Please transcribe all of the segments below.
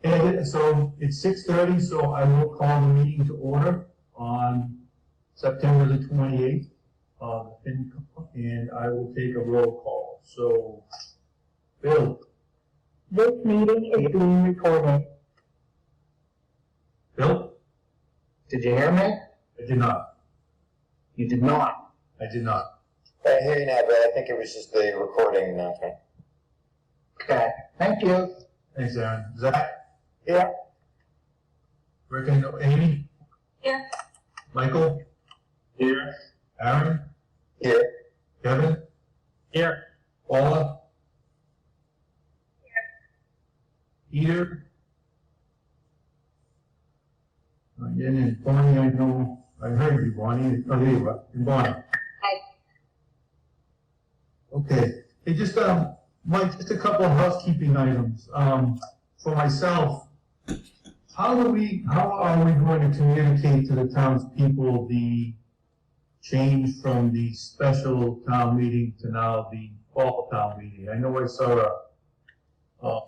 And so it's 6:30, so I will call the meeting to order on September the 28th, and I will take a roll call. So, Bill. This meeting is being recorded. Bill? Did you hear me? I did not. You did not. I did not. I hear you now, Bill. I think it was just the recording announcement. Okay, thank you. Thanks, Aaron. Zach? Yeah. Rick and Amy? Here. Michael? Here. Aaron? Here. Kevin? Here. Paula? Peter? And Bonnie, I know, I heard you, Bonnie. Oh, there you are. And Bonnie. Hi. Okay. Hey, just, Mike, just a couple of housekeeping items. For myself, how are we going to communicate to the townspeople the change from the special town meeting to now the fall town meeting? I know I saw a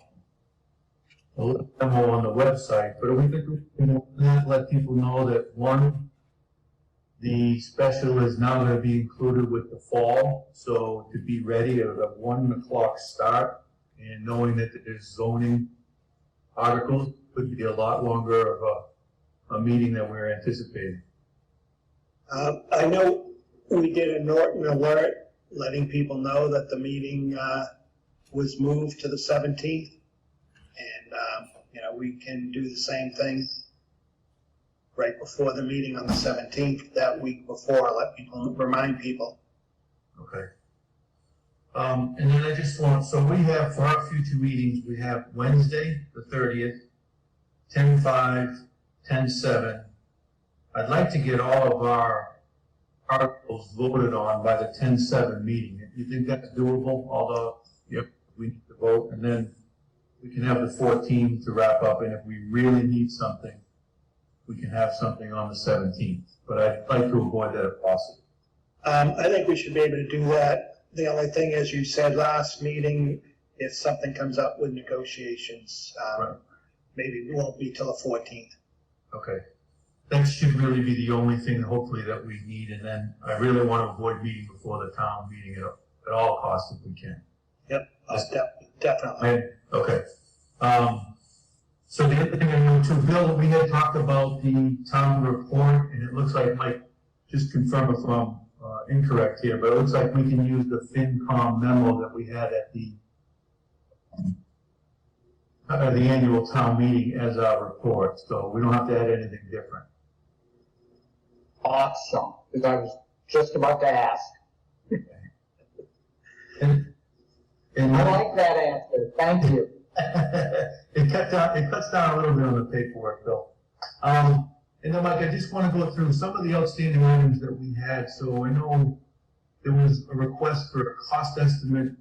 little demo on the website, but we can let people know that one, the special is now going to be included with the fall, so to be ready at a 1 o'clock start, and knowing that there's zoning articles, could be a lot longer of a meeting than we're anticipating. I know we did a Norton alert letting people know that the meeting was moved to the 17th. And, we can do the same thing right before the meeting on the 17th, that week before, remind people. Okay. And then I just want, so we have, for our future meetings, we have Wednesday, the 30th, 10:05, 10:07. I'd like to get all of our articles voted on by the 10:07 meeting. You think that's doable? Although, yep, we need to vote, and then we can have the 14th to wrap up, and if we really need something, we can have something on the 17th. But I'd like to avoid that if possible. I think we should be able to do that. The only thing, as you said last meeting, if something comes up with negotiations, Right. maybe it won't be till the 14th. Okay. That should really be the only thing, hopefully, that we need, and then I really want to avoid meeting before the town meeting at all costs if we can. Yep, definitely. Okay. So the other thing I know too, Bill, we had talked about the town report, and it looks like, Mike, just confirm if I'm incorrect here, but it looks like we can use the FinCom memo that we had at the annual town meeting as our report, so we don't have to add anything different. Awesome, because I was just about to ask. And I like that answer, thank you. it cuts down a little bit on the paperwork, Bill. And then, Mike, I just want to go through some of the outstanding items that we had. So I know there was a request for a cost estimate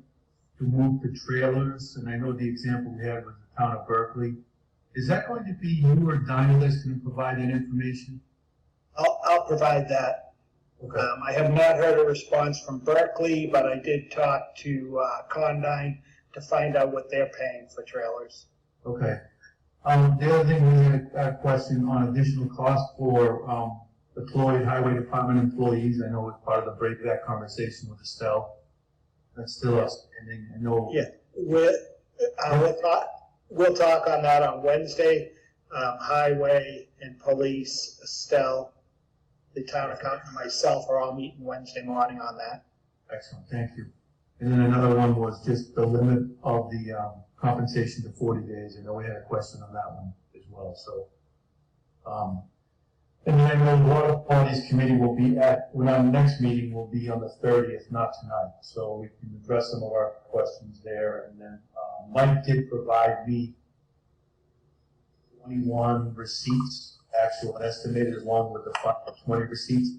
to move the trailers, and I know the example we had was the town of Berkeley. Is that going to be you or Dinah that's going to provide that information? I'll provide that. Okay. I have not heard a response from Berkeley, but I did talk to Condyne to find out what they're paying for trailers. Okay. The other thing, we had a question on additional cost for deployed highway department employees. I know it's part of the break of that conversation with Estelle. That's still outstanding. I know. Yeah, we'll talk on that on Wednesday. Highway and police, Estelle, the town accountant, and myself are all meeting Wednesday morning on that. Excellent, thank you. And then another one was just the limit of the compensation to 40 days. I know we had a question on that one as well, so. And then I know the Water Qualities Committee will be our next meeting will be on the 30th, not tonight. So we can address some of our questions there. And then Mike did provide me 21 receipts, actual estimated, along with the 20 receipts.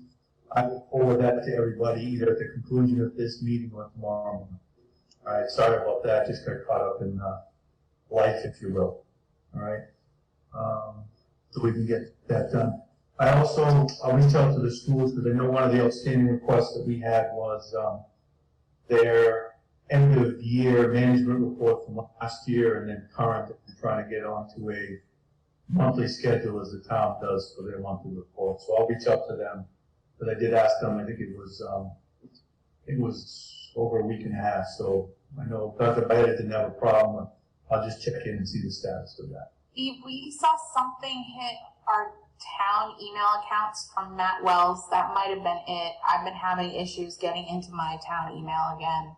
I will forward that to everybody either at the conclusion of this meeting or tomorrow morning. All right, sorry about that, just got caught up in life, if you will. All right, so we can get that done. I'll reach out to the schools because I know one of the outstanding requests that we had was their end of year management report from last year and then current, and trying to get onto a monthly schedule as the town does for their monthly report. So I'll reach out to them, but I did ask them, I think it was over a week and a half, so I know Dr. Baeta didn't have a problem. I'll just check in and see the status of that. Eve, we saw something hit our town email accounts from Matt Wells. That might have been it. I've been having issues getting into my town email again.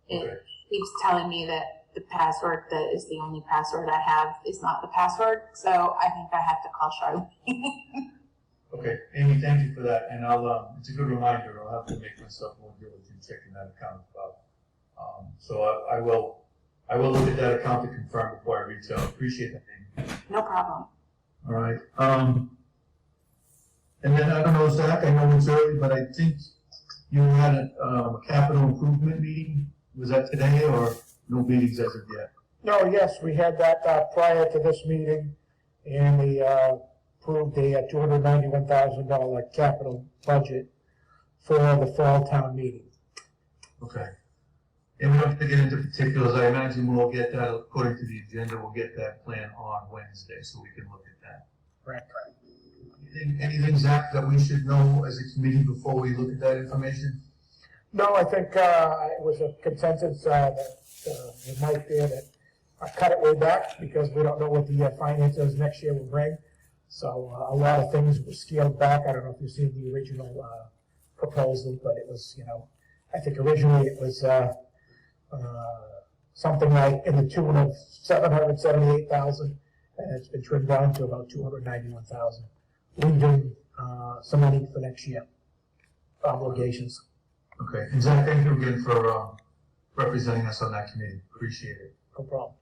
It Okay. keeps telling me that the password that is the only password I have is not the password, so I think I have to call Charlene. Okay, Amy, thank you for that, and I'll, it's a good reminder, I'll have to make myself more diligent checking that account as well. So I will look at that account to confirm before I reach out. Appreciate that, Amy. No problem. All right, and then I don't know, Zach, I know it's early, but I think you had a capital improvement meeting. Was that today or no meetings as of yet? No, yes, we had that prior to this meeting, and we approved a $291,000 capital budget for the fall town meeting. Okay. And we don't have to get into particulars. I imagine we'll get that, according to the agenda, we'll get that plan on Wednesday, so we can look at that. Right. Anything, Zach, that we should know as a committee before we look at that information? No, I think it was a consensus that with Mike there that cut it way back because we don't know what the finances next year will bring. So a lot of things were scaled back. I don't know if you've seen the original proposal, but it was, I think originally it was something like in the tune of $778,000, and it's been trimmed down to about $291,000, leaving some money for next year obligations. Okay, and Zach, thank you again for representing us on that committee. Appreciate it. No problem.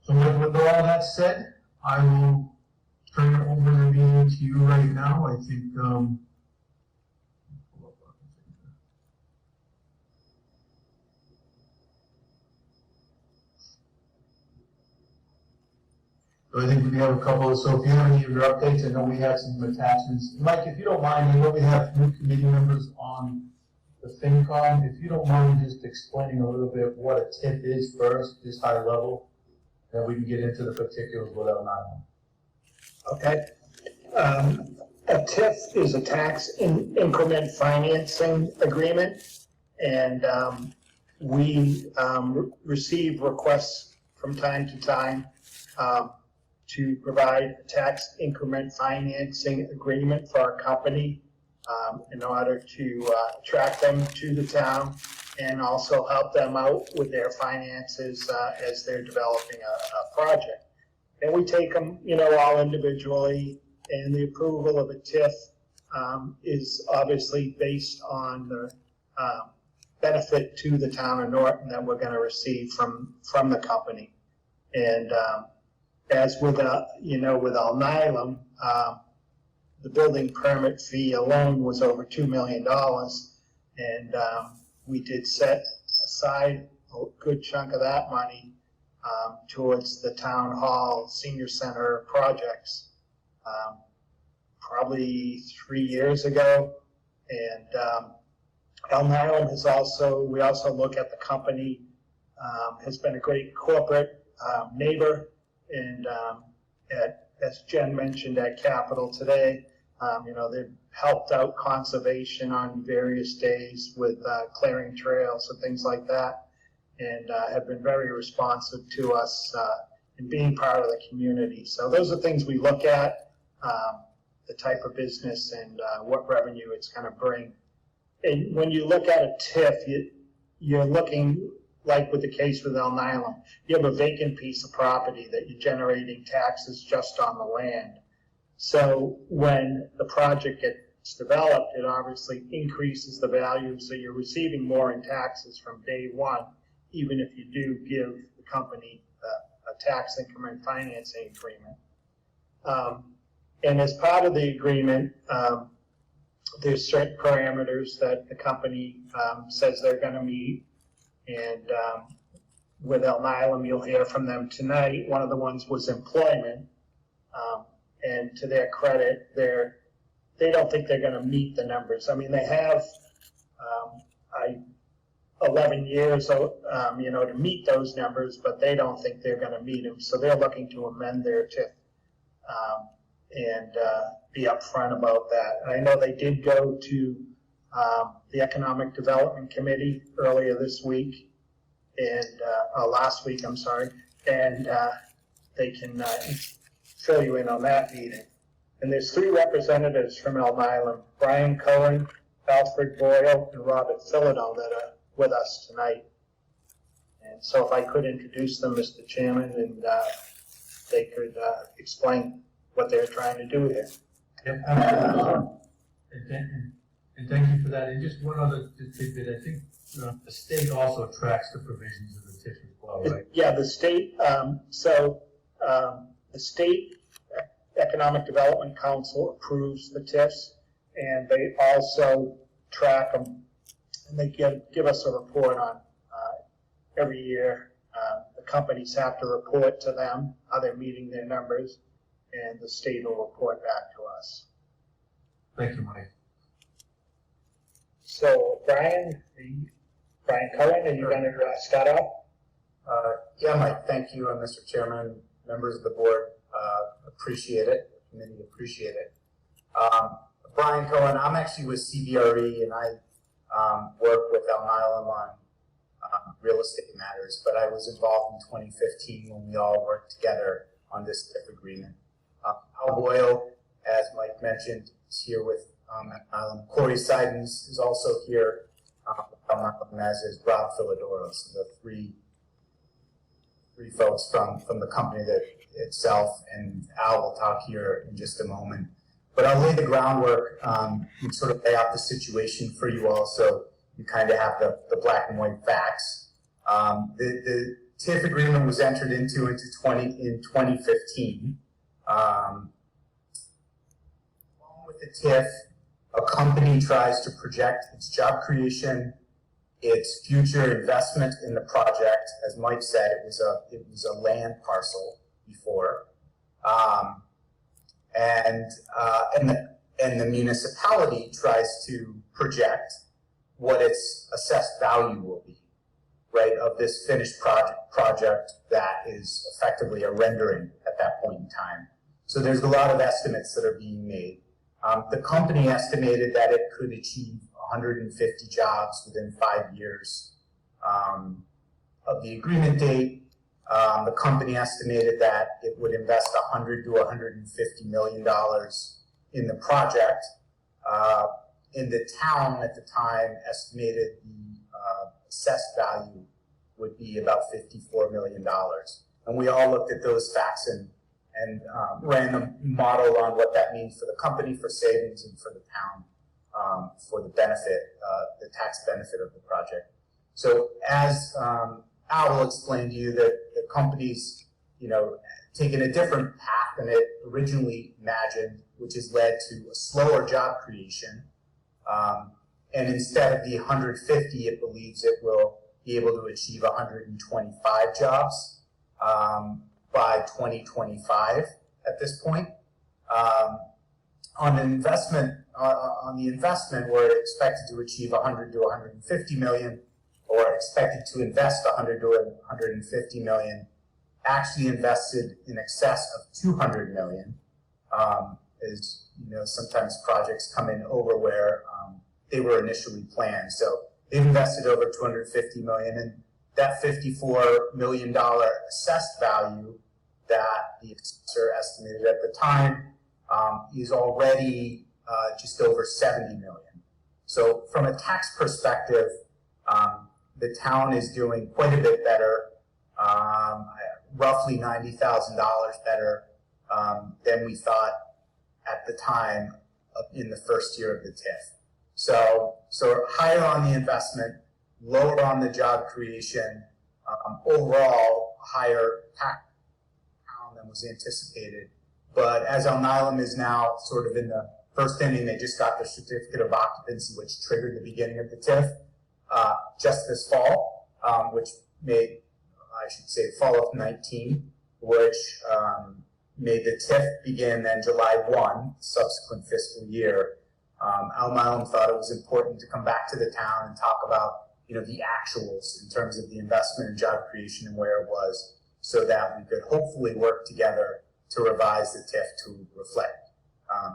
So with all that said, I will turn over the meeting to you right now. I think, so I think we have a couple, so if you have any of your updates, I know we have some attachments. Mike, if you don't mind, I know we have new committee members on the FinCom. If you don't mind just explaining a little bit what a TIF is first, just high level, then we can get into the particulars without knowing. Okay. A TIF is a tax increment financing agreement, and we receive requests from time to time to provide a tax increment financing agreement for our company in order to attract them to the town and also help them out with their finances as they're developing a project. And we take them, all individually, and the approval of a TIF is obviously based on the benefit to the town of Norton that we're going to receive from the company. And as with, with Alnylam, the building permit fee alone was over $2 million, and we did set aside a good chunk of that money towards the town hall senior center projects probably 3 years ago. And Alnylam has we also look at the company, has been a great corporate neighbor, and as Jen mentioned at Capitol today, they've helped out conservation on various days with clearing trails and things like that, and have been very responsive to us in being part of the community. So those are things we look at, the type of business and what revenue it's going to bring. And when you look at a TIF, you're looking, like with the case with Alnylam, you have a vacant piece of property that you're generating taxes just on the land. So when the project gets developed, it obviously increases the value, so you're receiving more in taxes from day one, even if you do give the company a tax increment financing agreement. And as part of the agreement, there's certain parameters that the company says they're going to meet. And with Alnylam, you'll hear from them tonight. One of the ones was employment. And to their credit, they don't think they're going to meet the numbers. I mean, they have, 11 years, to meet those numbers, but they don't think they're going to meet them. So they're looking to amend their TIF and be upfront about that. And I know they did go to the Economic Development Committee earlier this week, and last week, I'm sorry, and they can fill you in on that meeting. And there's 3 representatives from Elm Island: Brian Cohen, Alfred Boyle, and Robert Philadelphia, that are with us tonight. And so if I could introduce them, Mr. Chairman, and they could explain what they're trying to do here. Yep, absolutely. And thank you for that. And just one other tidbit, I think the state also tracks the provisions of the TIF as well, right? Yeah, the state, the State Economic Development Council approves the TIFs, and they also track them, and they give us a report on every year. The companies have to report to them how they're meeting their numbers, and the state will report back to us. Thank you, Mike. So, Brian Cohen, are you going to start off? Yeah, Mike, thank you, Mr. Chairman, members of the board, appreciate it, the committee appreciate it. Brian Cohen, I'm actually with CBRE, and I work with Elm Island on real estate matters, but I was involved in 2015 when we all worked together on this TIF agreement. Al Boyle, as Mike mentioned, is here with Elm Island. Corey Seidens is also here, as is Rob Philodoro. So the three folks from the company that itself, and Al will talk here in just a moment. But I'll lay the groundwork and sort of lay out the situation for you all, so you kind of have the black and white facts. The TIF agreement was entered into in 2015. Along with the TIF, a company tries to project its job creation, its future investment in the project. As Mike said, it was a land parcel before, and the municipality tries to project what its assessed value will be, right, of this finished project that is effectively a rendering at that point in time. So there's a lot of estimates that are being made. The company estimated that it could achieve 150 jobs within 5 years of the agreement date. The company estimated that it would invest $100 to $150 million in the project. In the town at the time estimated the assessed value would be about $54 million. And we all looked at those facts and ran a model on what that means for the company, for savings, and for the town, for the benefit, the tax benefit of the project. So as Al will explain to you, that the company's, taken a different path than it originally imagined, which has led to a slower job creation. And instead of the 150, it believes it will be able to achieve 125 jobs by 2025 at this point. On the investment, we're expected to achieve 100 to 150 million, or expected to invest 100 to 150 million, actually invested in excess of 200 million. As sometimes projects come in over where they were initially planned. So they've invested over 250 million, and that $54 million assessed value that the assessor estimated at the time is already just over 70 million. So from a tax perspective, the town is doing quite a bit better, roughly $90,000 better than we thought at the time in the first year of the TIF. So higher on the investment, lower on the job creation, overall higher tax than was anticipated. But as Elm Island is now sort of in the first inning, they just got their certificate of occupancy, which triggered the beginning of the TIF just this fall, which made, I should say, fall of 19, which made the TIF begin then July 1, subsequent fiscal year. Elm Island thought it was important to come back to the town and talk about, the actuals in terms of the investment and job creation and where it was, so that we could hopefully work together to revise the TIF to reflect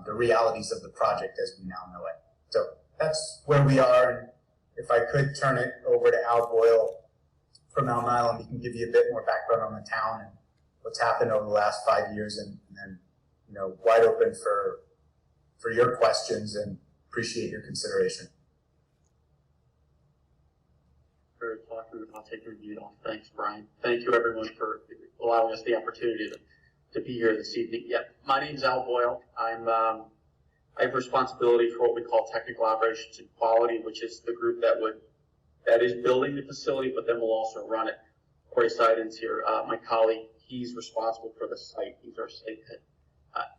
the realities of the project as we now know it. So that's where we are. And if I could turn it over to Al Boyle from Elm Island, he can give you a bit more background on the town and what's happened over the last 5 years, and then, wide open for your questions and appreciate your consideration. For talking about taking the lead off. Thanks, Brian. Thank you, everyone, for allowing us the opportunity to be here this evening. Yeah, my name's Al Boyle. I have responsibility for what we call technical operations and quality, which is the group that is building the facility, but then will also run it. Corey Seidens here, my colleague, he's responsible for the site. He's our site head.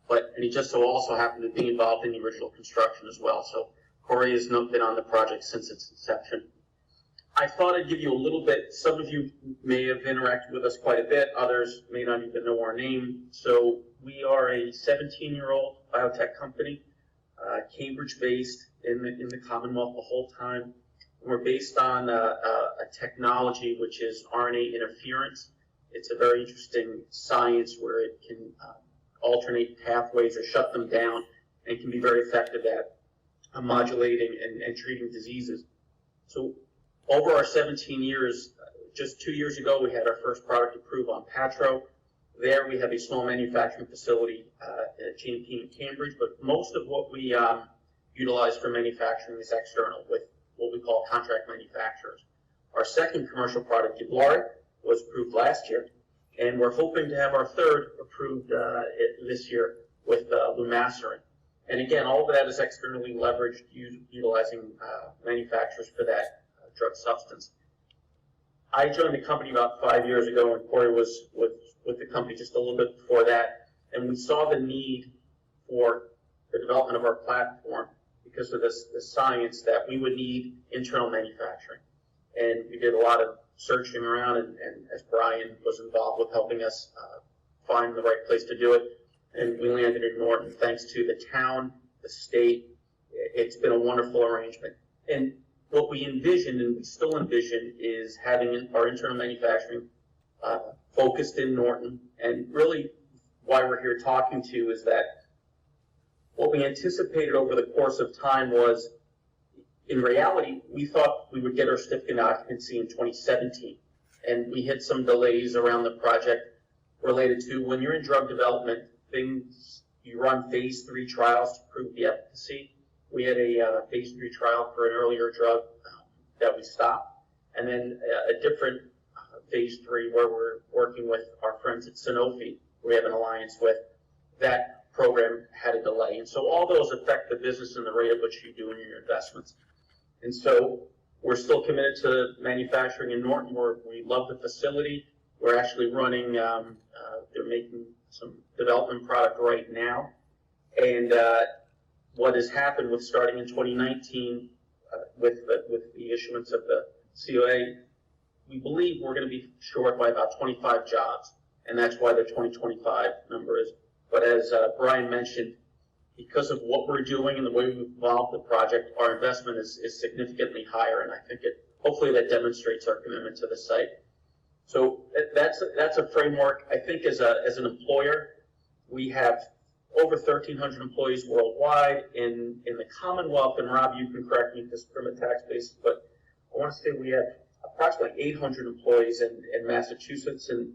And he just so also happened to be involved in the original construction as well. So Corey has been on the project since its inception. I thought I'd give you a little bit. Some of you may have interacted with us quite a bit. Others may not even know our name. So we are a 17-year-old biotech company, Cambridge-based in the Commonwealth the whole time. We're based on a technology which is RNA interference. It's a very interesting science where it can alternate pathways or shut them down, and can be very effective at modulating and treating diseases. So over our 17 years, just 2 years ago, we had our first product approved on Patro. There we have a small manufacturing facility at GMP in Cambridge, but most of what we utilize for manufacturing is external with what we call contract manufacturers. Our second commercial product, Giblar, was approved last year, and we're hoping to have our third approved this year with Lumasirin. And again, all of that is externally leveraged, utilizing manufacturers for that drug substance. I joined the company about 5 years ago, and Corey was with the company just a little bit before that, and we saw the need for the development of our platform because of the science that we would need internal manufacturing. And we did a lot of searching around, and as Brian was involved with helping us find the right place to do it, and we landed in Norton thanks to the town, the state. It's been a wonderful arrangement. And what we envisioned, and we still envision, is having our internal manufacturing focused in Norton. And really why we're here talking to you is that what we anticipated over the course of time was, in reality, we thought we would get our certificate of occupancy in 2017. And we hit some delays around the project related to when you're in drug development, you run phase 3 trials to prove the efficacy. We had a phase 3 trial for an earlier drug that we stopped, and then a different phase 3 where we're working with our friends at Sanofi, we have an alliance with. That program had a delay, and so all those affect the business and the rate at which you do in your investments. And so we're still committed to manufacturing in Norton, where we love the facility. We're actually running, they're making some development product right now, and what has happened with starting in 2019 with the issuance of the COA, we believe we're going to be short by about 25 jobs, and that's why the 2025 number is. But as Brian mentioned, because of what we're doing and the way we've evolved the project, our investment is significantly higher, and I think hopefully that demonstrates our commitment to the site. So that's a framework. I think as an employer, we have over 1,300 employees worldwide in the Commonwealth, and Rob, you can correct me because from a tax basis, but I want to say we have approximately 800 employees in Massachusetts, and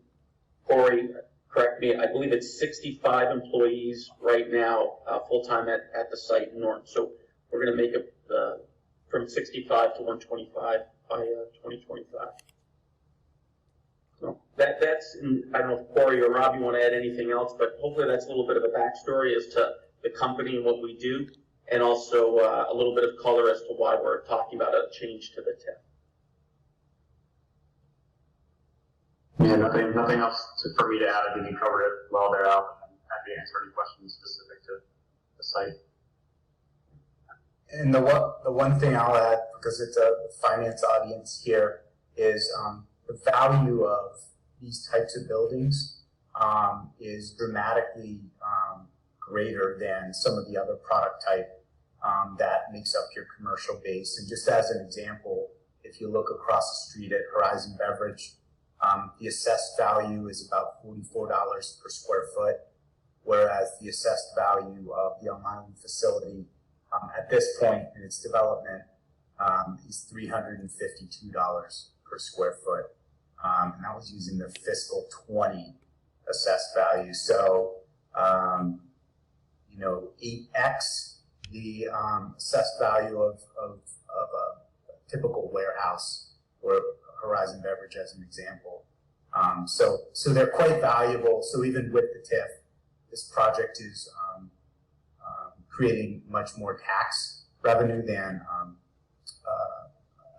Corey, correct me, I believe it's 65 employees right now, full-time at the site in Norton. So we're going to make it from 65 to 125 by 2025. So that's, I don't know if Corey or Rob, you want to add anything else, but hopefully that's a little bit of a backstory as to the company and what we do, and also a little bit of color as to why we're talking about a change to the TIF. Yeah, nothing else for me to add. I think you covered it well there, Al. I'm happy to answer any questions specific to the site. And the one thing I'll add, because it's a finance audience here, is the value of these types of buildings is dramatically greater than some of the other product type that makes up your commercial base. And just as an example, if you look across the street at Horizon Beverage, the assessed value is about $44 per square foot, whereas the assessed value of the Elm Island facility at this point in its development is $352 per square foot. And that was using the fiscal 20 assessed value. So, 8x the assessed value of a typical warehouse or Horizon Beverage as an example. So they're quite valuable. So even with the TIF, this project is creating much more tax revenue than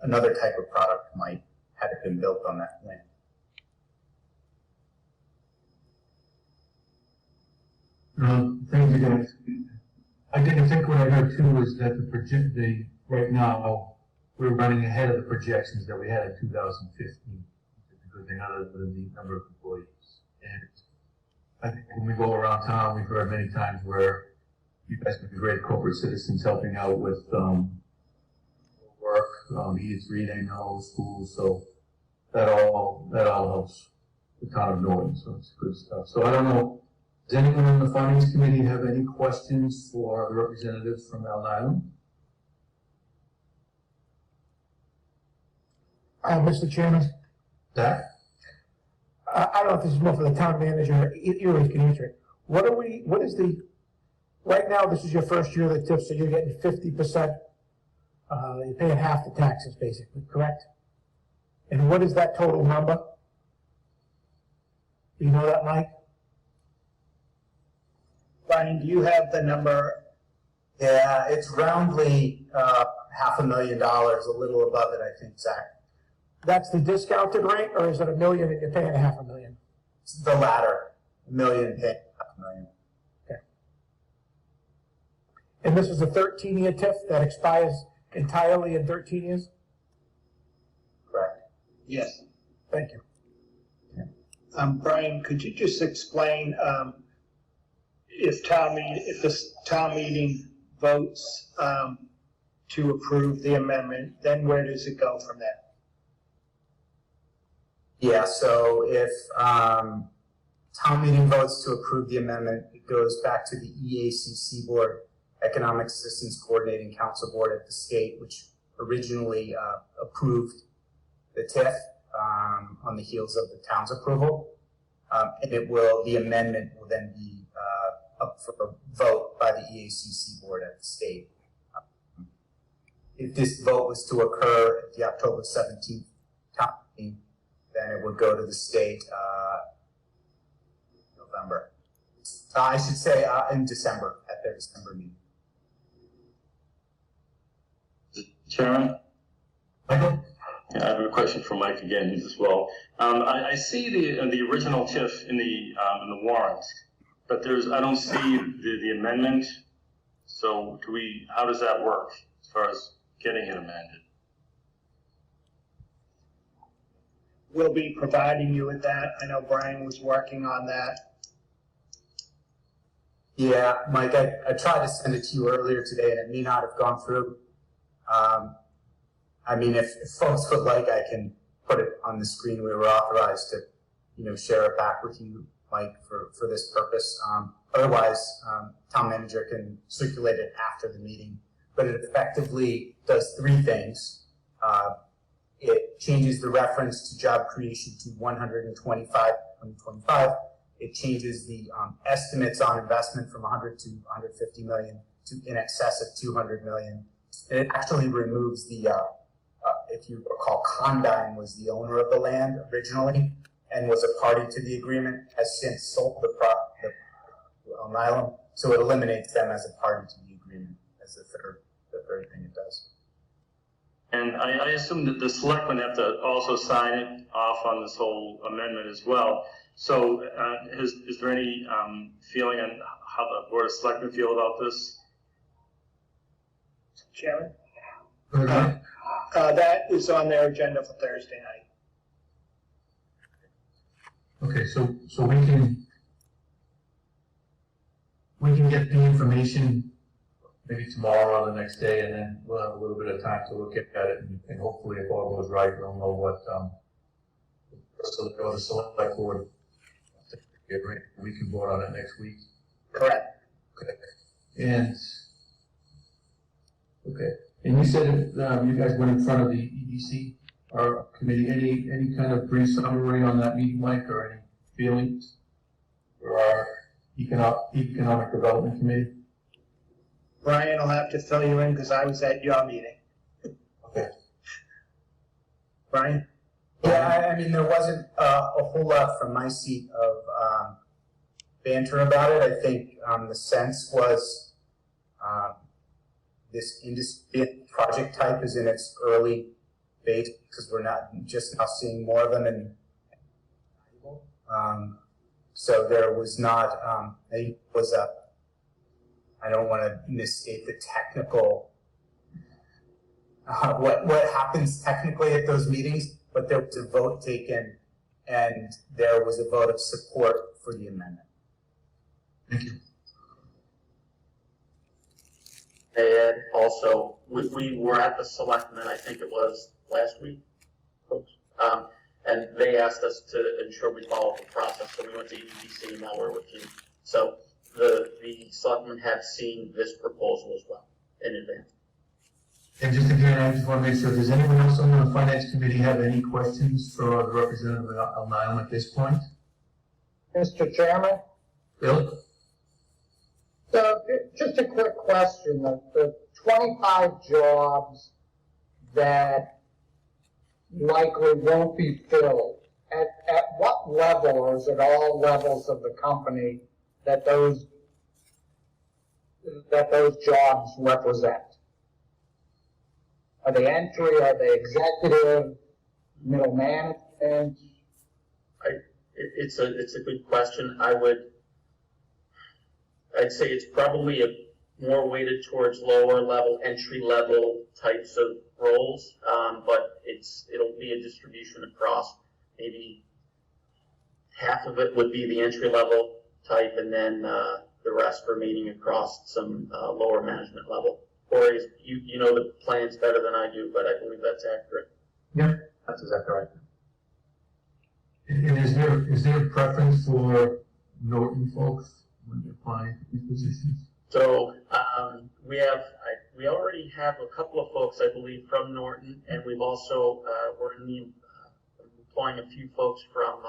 another type of product might had it been built on that land. Thank you, guys. I think what I heard too was that right now, we're running ahead of the projections that we had in 2015. It's a good thing other than the number of employees. And I think when we go around town, we've heard many times where you guys have been great corporate citizens helping out with work, Eats, Read, I know, schools, so that all helps the town of Norton, so it's good stuff. So I don't know, does anyone on the finance committee have any questions for the representatives from Elm Island? Mr. Chairman, Zach? I don't know if this is more for the town manager, either can answer it. Right now, this is your first year of the TIF, so you're getting 50%, you're paying half the taxes, basically, correct? And what is that total number? Do you know that, Mike? Brian, do you have the number? Yeah, it's roundly $500,000, a little above it, I think, Zach. That's the discounted rate, or is it $1 million and you're paying $500,000? It's the latter, $1 million, paying $500,000. Okay. And this is a 13-year TIF that expires entirely in 13 years? Correct. Yes. Thank you. Brian, could you just explain if the town meeting votes to approve the amendment, then where does it go from there? Yeah, so if town meeting votes to approve the amendment, it goes back to the EACC board, Economic Assistance Coordinating Council Board at the state, which originally approved the TIF on the heels of the town's approval. And the amendment will then be up for a vote by the EACC board at the state. If this vote was to occur at the October 17th town meeting, then it would go to the state November. I should say in December, at their December meeting. Chairman? Michael? Yeah, I have a question for Mike again as well. I see the original TIF in the warrant, but I don't see the amendment. So how does that work as far as getting it amended? We'll be providing you with that. I know Brian was working on that. Yeah, Mike, I tried to send it to you earlier today and it may not have gone through. I mean, if folks would like, I can put it on the screen. We were authorized to, share it back with you, Mike, for this purpose. Otherwise, town manager can circulate it after the meeting. But it effectively does three things. It changes the reference to job creation to 125. It changes the estimates on investment from 100 to 150 million to in excess of 200 million. And it actually removes the, if you recall, Condyne was the owner of the land originally and was a party to the agreement, has since sold the Elm Island, so it eliminates them as a party to the agreement as the third thing it does. And I assume that the selectmen have to also sign it off on this whole amendment as well. So is there any feeling on how the Board of Selectmen feel about this? Chairman? That is on their agenda for Thursday night. Okay, so we can get the information maybe tomorrow or the next day, and then we'll have a little bit of time to look at it, and hopefully if all goes right, we'll know what, the select board, we can vote on it next week. Correct. Okay. And you said you guys went in front of the EDC or committee. Any kind of brief summary on that meeting, Mike, or any feelings for our economic development committee? Brian will have to fill you in because I was at your meeting. Okay. Brian? Yeah, I mean, there wasn't a whole lot from my seat of banter about it. I think the sense was this industry project type is in its early phase because we're not just now seeing more of them in. So there was not, I don't want to misstate the technical, what happens technically at those meetings, but there was a vote taken and there was a vote of support for the amendment. Thank you. Hey, Ed, also, we were at the selectmen, I think it was last week, folks, and they asked us to ensure we followed the process, so we went to EDC and now we're with you. So the selectmen have seen this proposal as well in advance. And just again, I just want to make sure, does anyone else on the finance committee have any questions for the representative of Nile at this point? Mr. Chairman? Bill? So, just a quick question, the 25 jobs that likely won't be filled, at what level, or is it all levels of the company that those jobs represent? Are they entry, are they executive, middle management? It's a good question. I'd say it's probably more weighted towards lower level, entry level types of roles, but it'll be a distribution across. Maybe half of it would be the entry level type, and then the rest remaining across some lower management level. Or you know the plans better than I do, but I believe that's accurate. Yeah, That's exactly right. and is there a preference for Norton folks when you're applying for these positions? So we already have a couple of folks, I believe, from Norton, and we've also we're employing a few folks from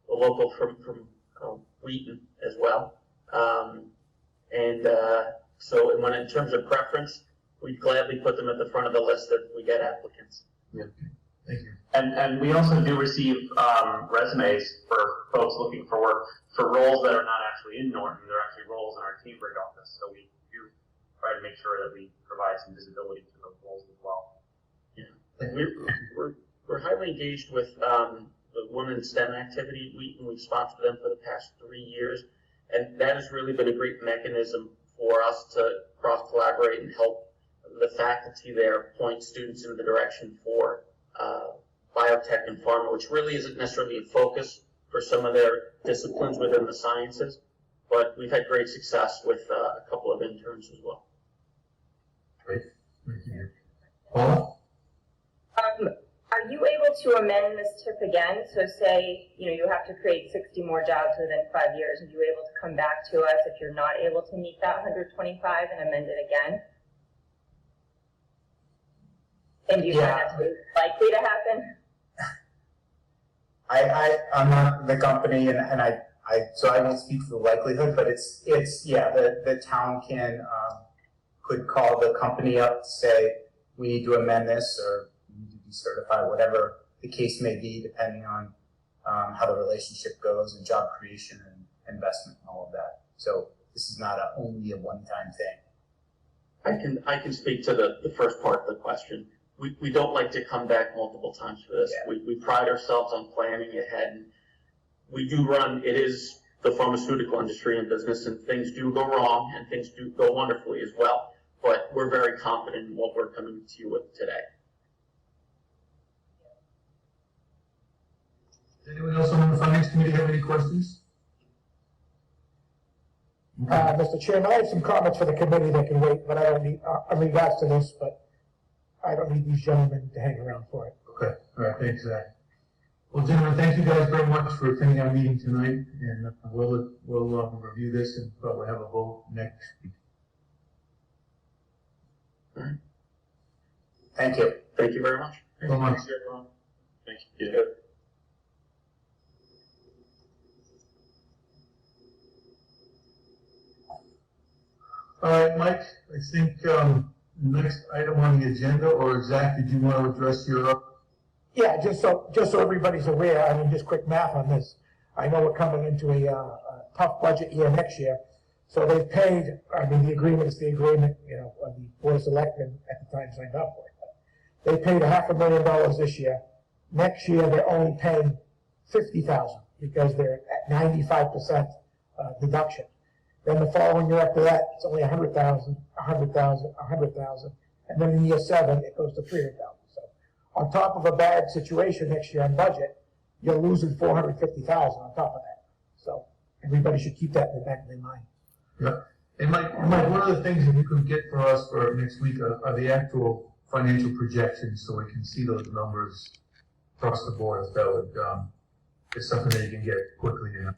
the local from Wheaton as well. So when in terms of preference, we'd gladly put them at the front of the list if we get applicants. Yeah. Thank you. And we also do receive resumes for folks looking for work for roles that are not actually in Norton. They're actually roles in our Cambridge office. So we do try to make sure that we provide some visibility to those roles as well. Yeah, we're highly engaged with the Women in STEM activity. We've sponsored them for the past 3 years, and that has really been a great mechanism for us to cross-collaborate and help the faculty there point students in the direction for biotech and pharma, which really isn't necessarily a focus for some of their disciplines within the sciences, but we've had great success with a couple of interns as well. Great. Thank you. Paula? Are you able to amend this tip again? So say, you have to create 60 more jobs within 5 years. Are you able to come back to us if you're not able to meet that 125 and amend it again? And do you find that to be likely to happen? I'm not the company, and so I won't speak for the likelihood, but it's the town could call the company up to say, we need to amend this, or we need to decertify, whatever the case may be, depending on how the relationship goes and job creation and investment and all of that. So this is not only a one-time thing. I can speak to the first part of the question. We don't like to come back multiple times for this. Yeah. We pride ourselves on planning ahead. And we do it is the pharmaceutical industry and business, and things do go wrong and things do go wonderfully as well. But we're very confident in what we're coming to you with today. Does anyone else on the finance committee have any questions? Mr. Chairman, I have some comments for the committee that can wait, but I don't need, in regards to this, but I don't need these gentlemen to hang around for it. Okay, all right, thanks, Zach. Well, gentlemen, thank you guys very much for attending our meeting tonight, and we'll review this and probably have a vote next week. Thank you. Thank you very much. Thanks so much. everyone. Thank you. All right, Mike, I think, next item on the agenda, or Zach, did you want to address your, Yeah, just so everybody's aware, I mean, just quick math on this. I know we're coming into a tough budget year next year, so they've paid, I mean, the agreement is the agreement, you know, the Board of Selectmen at the time signed up for it. They paid $500,000 this year. Next year, they're only paying $50,000 because they're at 95% deduction. Then the following year after that, it's only $100,000, $100,000, $100,000, and then in year 7, it goes to $300,000. So on top of a bad situation next year on budget, you're losing $450,000 on top of that. So everybody should keep that in the back of their mind. yeah. And Mike, one of the things that you could get for us for next week are the actual financial projections, so we can see those numbers across the board, if that would, is something that you can get quickly, yeah.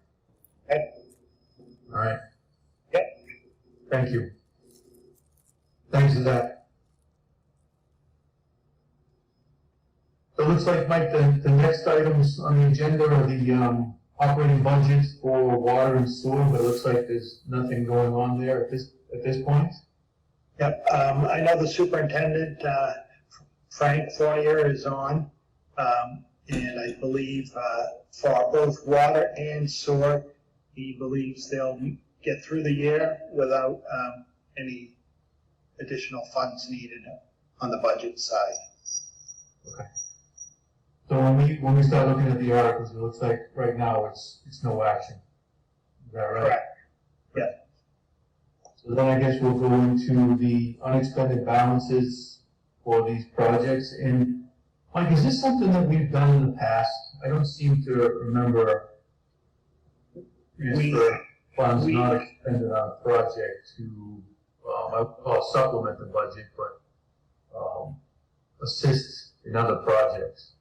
Okay. All right. Yep. Thank you. Thanks for that. So it looks like, Mike, the next items on the agenda are the, operating budgets for water and sewer, but it looks like there's nothing going on there at this point. Yep, I know the superintendent, Frank Foyer is on, and I believe, for both water and sewer, he believes they'll get through the year without, any additional funds needed on the budget side. Okay. So when we start looking at the articles, it looks like right now it's no action. Is that right? Correct. Yeah. So then I guess we'll go into the unexpended balances for these projects. And Mike, is this something that we've done in the past? I don't seem to remember transfer funds not expended on a project to, I would call it supplement the budget, but assist in other projects.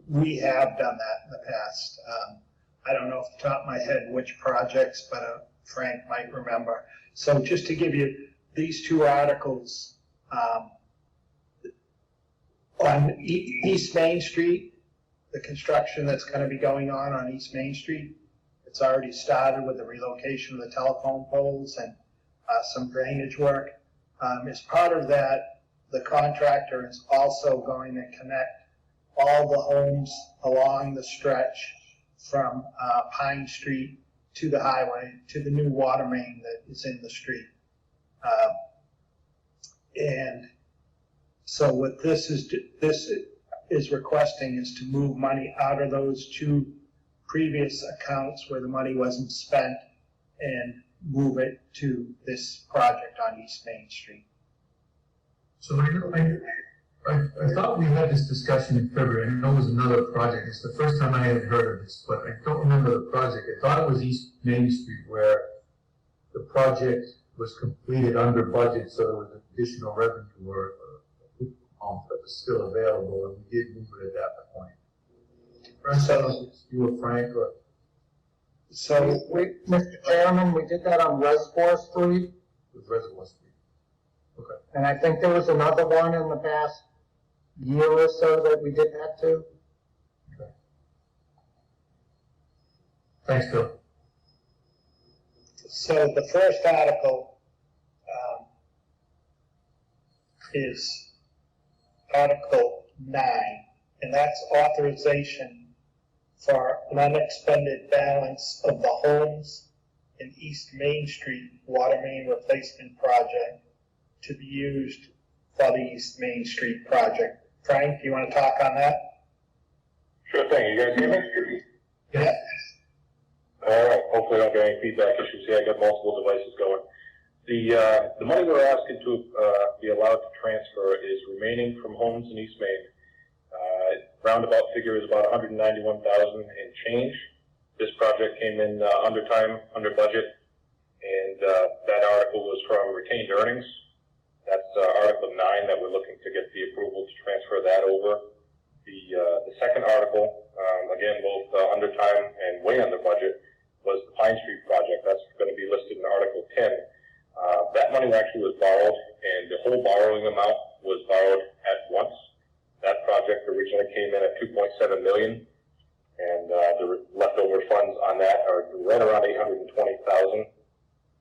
We have done that in the past. I don't know off the top of my head which projects, but Frank might remember. So just to give you these two articles, on East Main Street, the construction that's going to be going on East Main Street, it's already started with the relocation of the telephone poles and some drainage work. As part of that, the contractor is also going to connect all the homes along the stretch from Pine Street to the highway, to the new water main that is in the street. And so what this is requesting is to move money out of those two previous accounts where the money wasn't spent and move it to this project on East Main Street. So I thought we had this discussion in February. I know it was another project. It's the first time I had heard of this, but I don't remember the project. I thought it was East Main Street where the project was completed under budget, so there was additional revenue or that was still available, and we did move it at that point. So you or Frank or? So Mr. Chairman, we did that on Reservoir Street, With Reservoir Street. Okay. and I think there was another one in the past year or so that we did that too. Okay. Thanks, Bill. So the first article is Article 9, and that's authorization for an unexpended balance of the homes in East Main Street water main replacement project to be used for the East Main Street project. Frank, you want to talk on that? Sure thing. You guys hear me? Yeah. All right. Hopefully I don't get any feedback issues here. I got multiple devices going. The money we're asking to be allowed to transfer is remaining from homes in East Main. Roundabout figure is about $191,000 and change. This project came in under time, under budget, And that article was from retained earnings. That's Article 9 that we're looking to get the approval to transfer that over. The second article, again, both under time and way under budget, was the Pine Street project. That's going to be listed in Article 10. That money actually was borrowed, and the whole borrowing amount was borrowed at once. That project originally came in at $2.7 million, and the leftover funds on that are right around $820,000.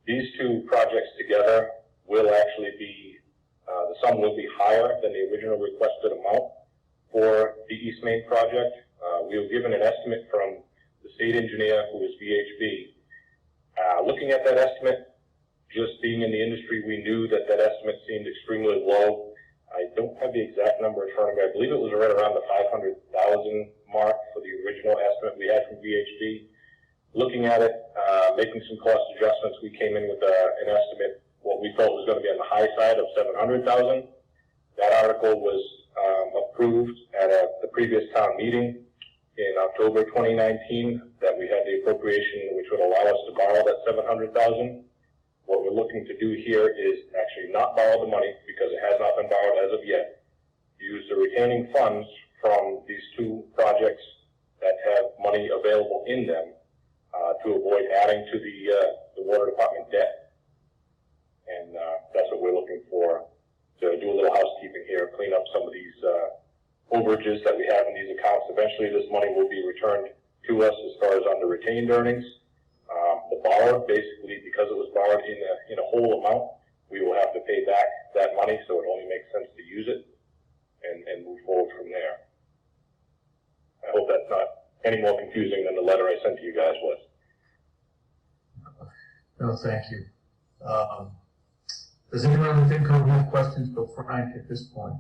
These two projects together will actually be, the sum will be higher than the original requested amount for the East Main project. We were given an estimate from the state engineer, who is VHB. Looking at that estimate, just being in the industry, we knew that that estimate seemed extremely low. I don't have the exact number in front of me. I believe it was right around the 500,000 mark for the original estimate we had from VHB. Looking at it, making some cost adjustments, we came in with an estimate, what we felt was going to be on the high side of 700,000. That article was approved at the previous town meeting in October 2019, that we had the appropriation which would allow us to borrow that 700,000. What we're looking to do here is actually not borrow the money, because it has not been borrowed as of yet. Use the retaining funds from these two projects that have money available in them to avoid adding to the water department debt. And that's what we're looking for, to do a little housekeeping here, clean up some of these overages that we have in these accounts. Eventually this money will be returned to us as far as under retained earnings. The borrowed, basically, because it was borrowed in a whole amount, we will have to pay back that money, so it only makes sense to use it and move forward from there. I hope that's not any more confusing than the letter I sent to you guys was. No, thank you. Does anyone on the FinCom have questions for Frank at this point?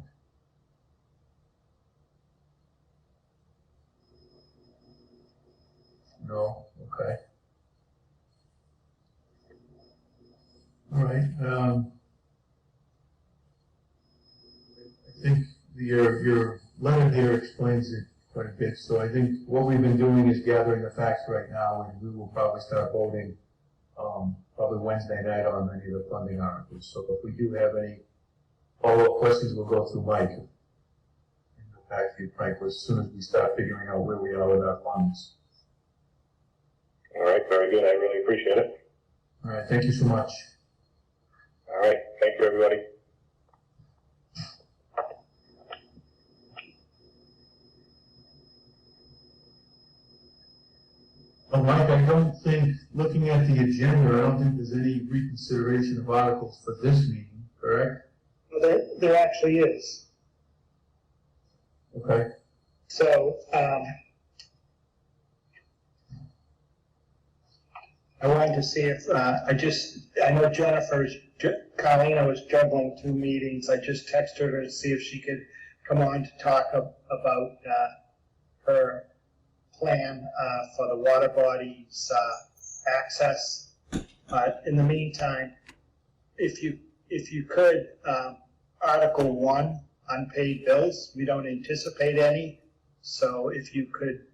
No? Okay. All right. I think your letter here explains it quite a bit. So I think what we've been doing is gathering the facts right now, and we will probably start voting probably Wednesday night on any of the funding articles. So if we do have any follow-up questions, we'll go through Mike and go back to you, Frank, as soon as we start figuring out where we are with our funds. All right, very good. I really appreciate it. All right, thank you so much. All right, thank you, everybody. Well, Mike, I don't think, looking at the agenda, I don't think there's any reconsideration of articles for this meeting, correct? Well, there actually is. Okay. So, I wanted to see if, I know Carlina was juggling 2 meetings. I just texted her to see if she could come on to talk about her plan for the water body's access. In the meantime, if you could, Article 1, unpaid bills, we don't anticipate any, so if you could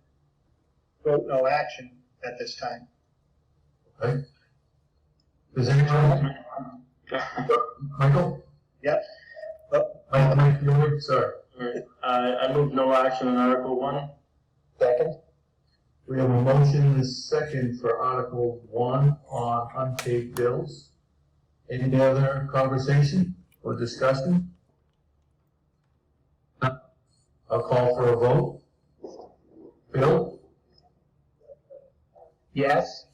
vote no action at this time. Okay. Does anyone? Michael? Yep. Mike, you're sorry. I move no action on Article 1. Second? We have a motion and a second for Article 1 on unpaid bills. Any other conversation or discussion? I'll call for a vote. Bill? Yes?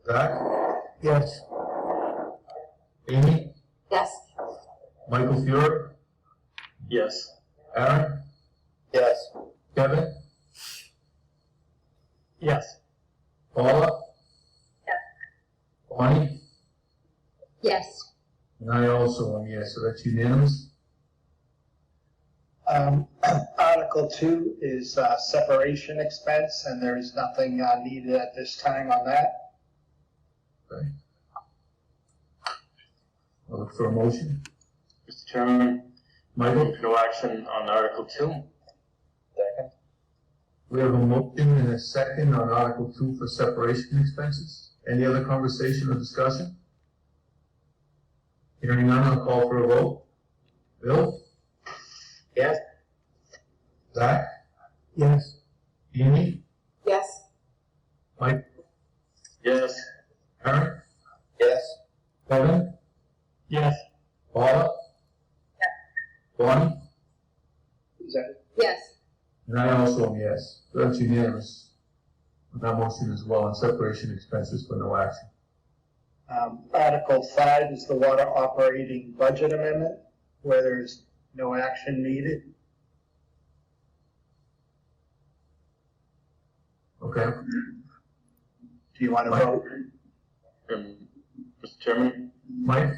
Zach? Yes. Amy? Yes. Michael Fury? Yes. Aaron? Yes. Kevin? Yes. Paula? Yes. Bonnie? Yes. And I also am yes, so that's unanimous. Article 2 is separation expense, and there is nothing needed at this time on that. Okay. I'll look for a motion. Mr. Chairman, Michael? no action on Article 2. Second? We have a motion and a second on Article 2 for separation expenses. Any other conversation or discussion? Hearing none, I'll call for a vote. Bill? Yes. Zach? Yes. Amy? Yes. Mike? Yes. Aaron? Yes. Kevin? Yes. Paula? Bonnie? Yes. And I also am yes. That's unanimous on that motion as well, and separation expenses for no action. Article 5 is the water operating budget amendment, where there's no action needed. Okay? Do you want to vote? Mr. Chairman, Mike?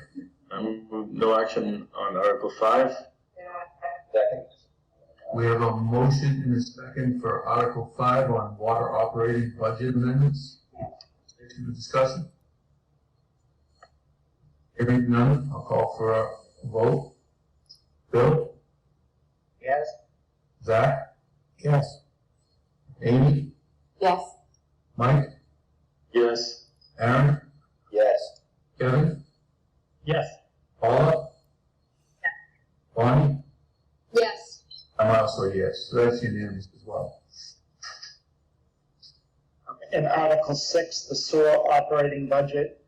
no action on Article 5. Second. We have a motion and a second for Article 5 on water operating budget amendments. Any discussion? Hearing none, I'll call for a vote. Bill? Yes. Zach? Yes. Amy? Yes. Mike? Yes. Aaron? Yes. Kevin? Yes. Paula? Bonnie? Yes. I'm also yes, so that's unanimous as well. In Article 6, the sewer operating budget,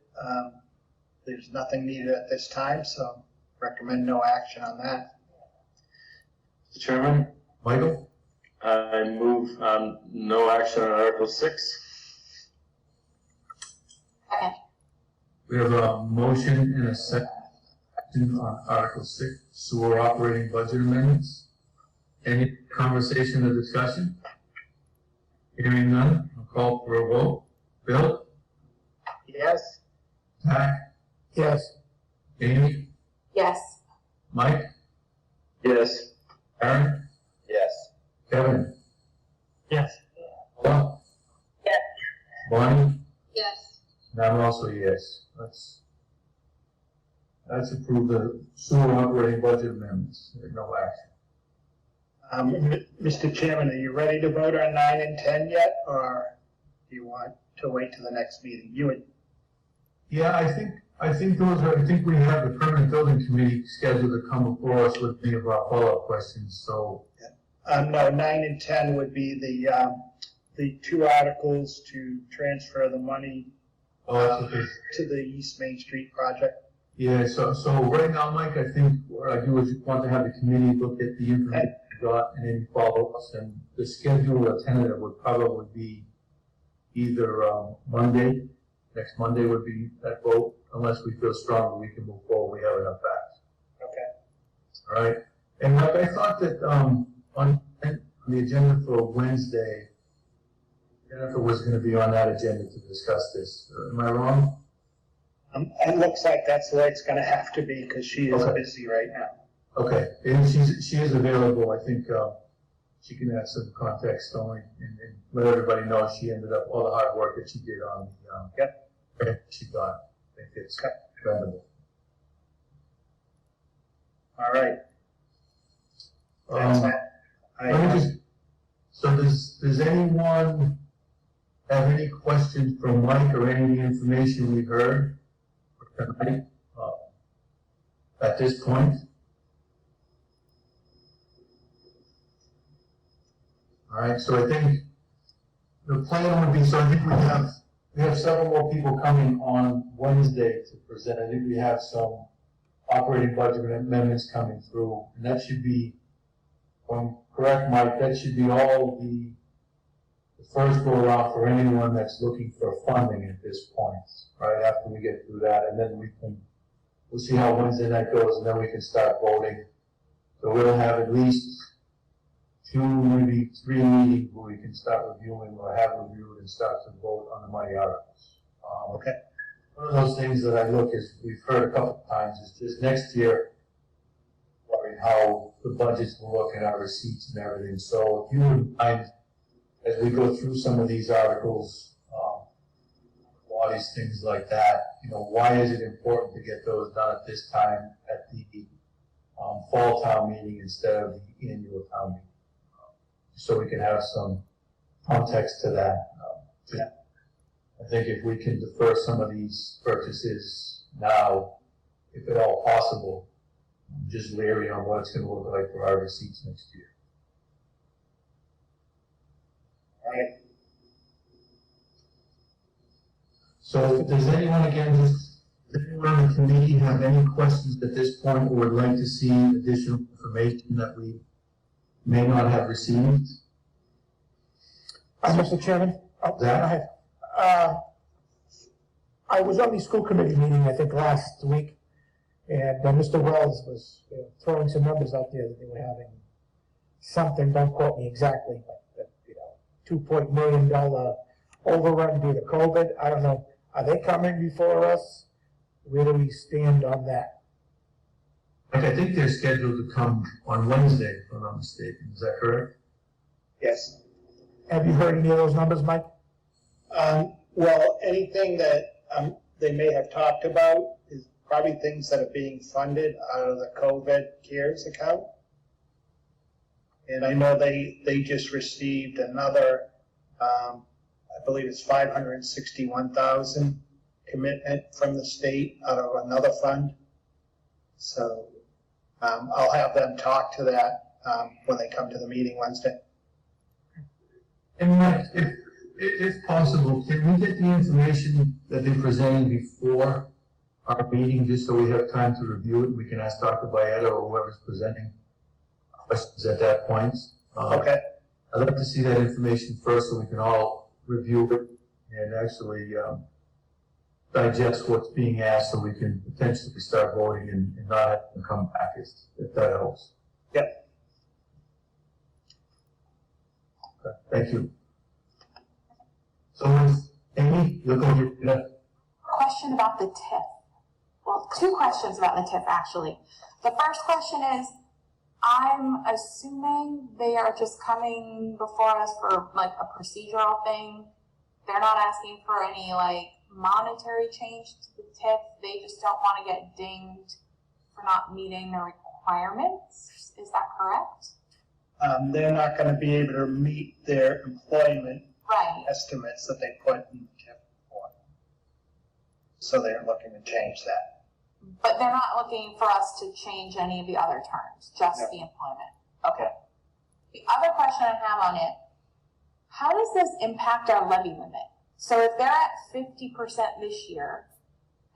there's nothing needed at this time, so recommend no action on that. Mr. Chairman, Michael? I move no action on Article 6. Second. We have a motion and a second on Article 6, sewer operating budget amendments. Any conversation or discussion? Hearing none, I'll call for a vote. Bill? Yes. Zach? Yes. Amy? Yes. Mike? Yes. Aaron? Yes. Kevin? Yes. Paula? Yes. Bonnie? Yes. And I'm also yes. That's approved the sewer operating budget amendments. There's no action. Mr. Chairman, are you ready to vote on 9 and 10 yet, or do you want to wait till the next meeting? Yeah, I think we have the permanent building committee scheduled to come before us with any of our follow-up questions, so. No, 9 and 10 would be the two articles to transfer the money Okay. to the East Main Street project. Yeah, so right now, Mike, I think what I do is want to have the committee look at the information we got and any follow-ups, and the schedule or tentative would probably be either Monday, next Monday would be that vote, unless we feel strong we can move forward, we have enough facts. Okay. All right, and Mike, I thought that on the agenda for Wednesday, Jennifer was going to be on that agenda to discuss this. Am I wrong? It looks like that's the way it's gonna have to be, because she is Okay. busy right now. Okay, and she is available. I think she can add some context only and let everybody know she ended up all the hard work that she did on the grant she got. I think it's commendable. All right. Thanks, Matt. Let me just, so does anyone have any questions for Mike or any of the information we heard tonight at this point? All right, so I think the plan would be, so I think we have several more people coming on Wednesday to present. I think we have some operating budget amendments coming through, and that should be, if I'm correct, Mike, that should be all the first go around for anyone that's looking for funding at this point, right, after we get through that, and then we'll see how Wednesday night goes, and then we can start voting. So we'll have at least 2, maybe 3 meetings where we can start reviewing or have reviewed and start to vote on the money articles. Okay. One of those things that I look is, we've heard a couple of times, is just next year, how the budgets will look and our receipts and everything. So if you wouldn't mind, as we go through some of these articles, all these things like that, why is it important to get those done at this time at the fall town meeting instead of the annual town meeting? So we can have some context to that. I think if we can defer some of these purchases now, if at all possible, I'm just leery on what it's gonna look like for our receipts next year. Right. So does anyone, again, does anyone on the committee have any questions at this point, or would like to see additional information that we may not have received? Mr. Chairman? Oh, go Zach? ahead. I was on the school committee meeting, I think, last week, and Mr. Wells was throwing some numbers out there that they were having something, don't quote me exactly, but, $2 million overrun due to COVID. I don't know. Are they coming before us? Where do we stand on that? I think they're scheduled to come on Wednesday, if I'm not mistaken. Is that correct? Yes. Have you heard any of those numbers, Mike? Well, anything that they may have talked about is probably things that are being funded out of the COVID CARES account. And I know they just received another, I believe it's 561,000 commitment from the state out of another fund. So I'll have them talk to that when they come to the meeting Wednesday. And Mike, if possible, can we get the information that they presented before our meeting, just so we have time to review it? We can ask Dr. Baeta or whoever's presenting questions at that point. Okay. I'd like to see that information first so we can all review it and actually digest what's being asked, so we can potentially start voting and not have to come back, if that helps. Yep. Okay, thank you. So, Amy, look over here. Question about the TIF. Well, two questions about the TIF, actually. The first question is, I'm assuming they are just coming before us for like a procedural thing. They're not asking for any like monetary change to the TIF. They just don't want to get dinged for not meeting the requirements. Is that correct? They're not going to be able to meet their employment estimates that they put in the TIF report. So they're looking to change that. But they're not looking for us to change any of the other terms, just the employment. Okay. The other question I have on it, how does this impact our levy limit? So if they're at 50% this year,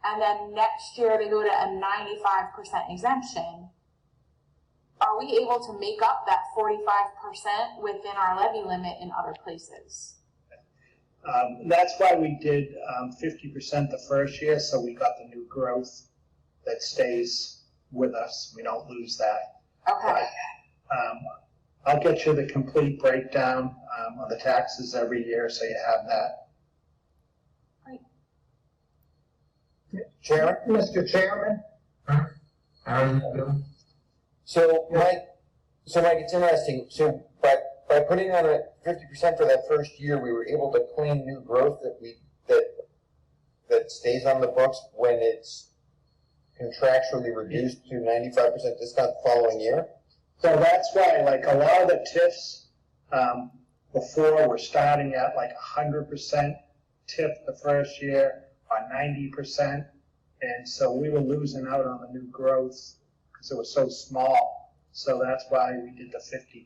and then next year they go to a 95% exemption, are we able to make up that 45% within our levy limit in other places? That's why we did 50% the first year, so we got the new growth that stays with us. We don't lose that. Okay. But, I'll get you the complete breakdown on the taxes every year, so you have that. Chairman, Mr. Chairman? So Mike, it's interesting. So by putting on a 50% for that first year, we were able to claim new growth that stays on the books when it's contractually reduced to 95% discount the following year. So that's why, like, a lot of the TIFs before were starting at like 100% TIF the first year, or 90%, and so we were losing out on the new growth because it was so small. So that's why we did the 50%.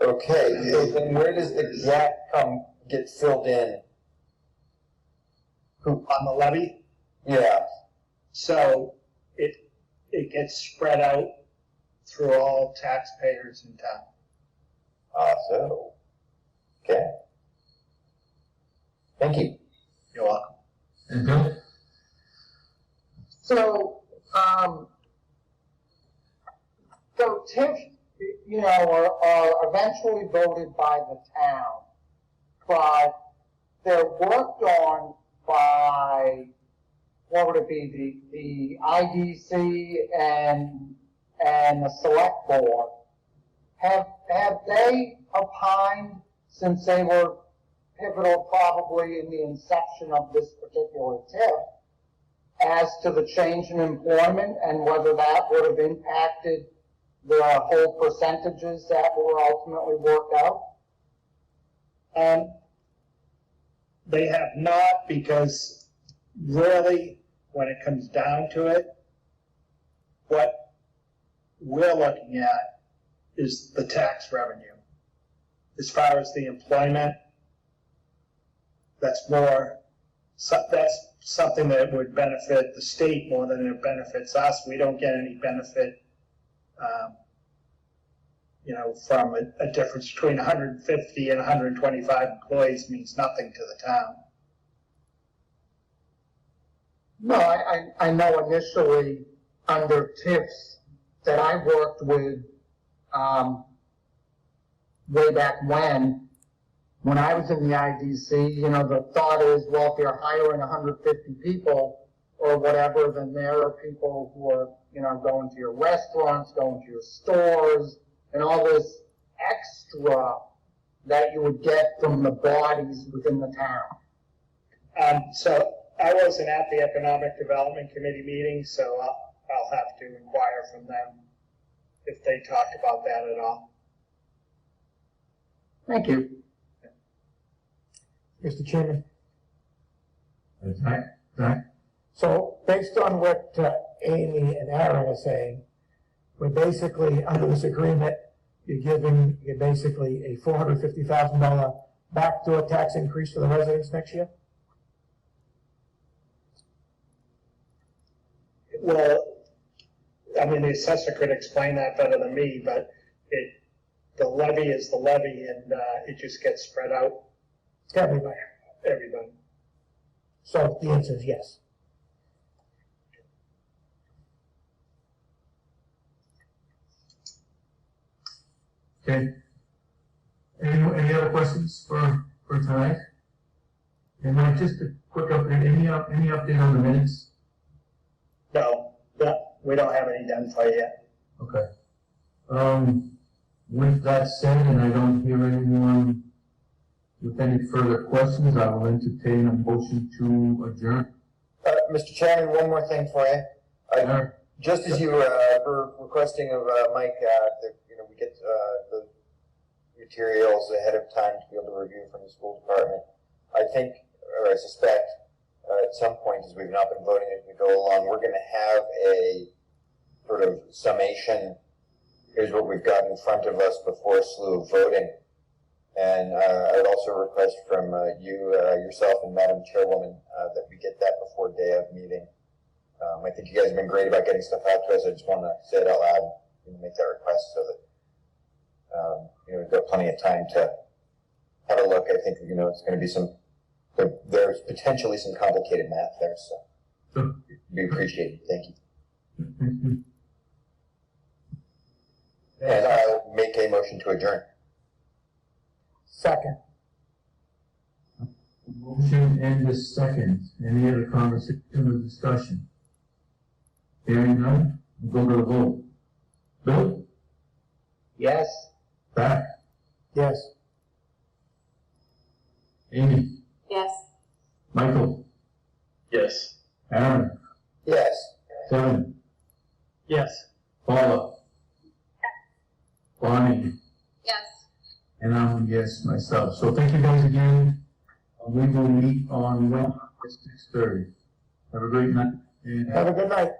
Okay, so then where does the gap get filled in? On the levy? Yeah. So it gets spread out through all taxpayers in town. So, okay. Thank you. You're welcome. And Bill? So TIF, are eventually voted by the town, but they're worked on by, what would it be, the IDC and the select board. Have they opined, since they were pivotal probably in the inception of this particular TIF, as to the change in employment and whether that would have impacted there are whole percentages that were ultimately worked out? They have not, because really, when it comes down to it, what we're looking at is the tax revenue. As far as the employment, that's something that would benefit the state more than it benefits us. We don't get any benefit, from a difference between 150 and 125 employees means nothing to the town. No, I know initially under TIFs that I worked with, way back when I was in the IDC, the thought is, well, if you're hiring 150 people or whatever, then there are people who are, going to your restaurants, going to your stores, and all this extra that you would get from the bodies within the town. So I wasn't at the Economic Development Committee meeting, so I'll have to inquire from them if they talked about that at all. Thank you. Mr. Chairman. Zach? So based on what Amy and Aaron are saying, we're basically, under this agreement, you're basically a $450,000 backdoor tax increase for the residents next year? Well, the assessor could explain that better than me, but the levy is the levy, and it just gets spread out. Everybody. Everybody. So the answer is yes. Okay. Any other questions for tonight? And Mike, just a quick update, any update on the minutes? No, we don't have any done for yet. Okay. With that said, and I don't hear anyone with any further questions, I will entertain a motion to adjourn. Mr. Chairman, one more thing for you. Just as you were requesting of Mike, that we get the materials ahead of time to be able to review from the school department. I think, or I suspect, at some point, as we've not been voting as we go along, we're going to have a sort of summation. Here's what we've got in front of us before a slew of voting. And I would also request from yourself and Madam Chairwoman, that we get that before day of meeting. I think you guys have been great about getting stuff out to us. I just want to say it out loud and make that request so that we've got plenty of time to have a look. I think it's going to be there's potentially some complicated math there, so we appreciate it. Thank you. And I'll make a motion to adjourn. Second. Motion and a second. Any other conversation or discussion? Hearing none, we'll go to the vote. Bill? Yes. Pat? Yes. Amy? Yes. Michael? Yes. Aaron? Yes. Kevin? Yes. Paula? Bonnie? Yes. And I'm a yes myself. So thank you guys again. We will meet on Wednesday at 6:30. Have a great night. And Have a good night.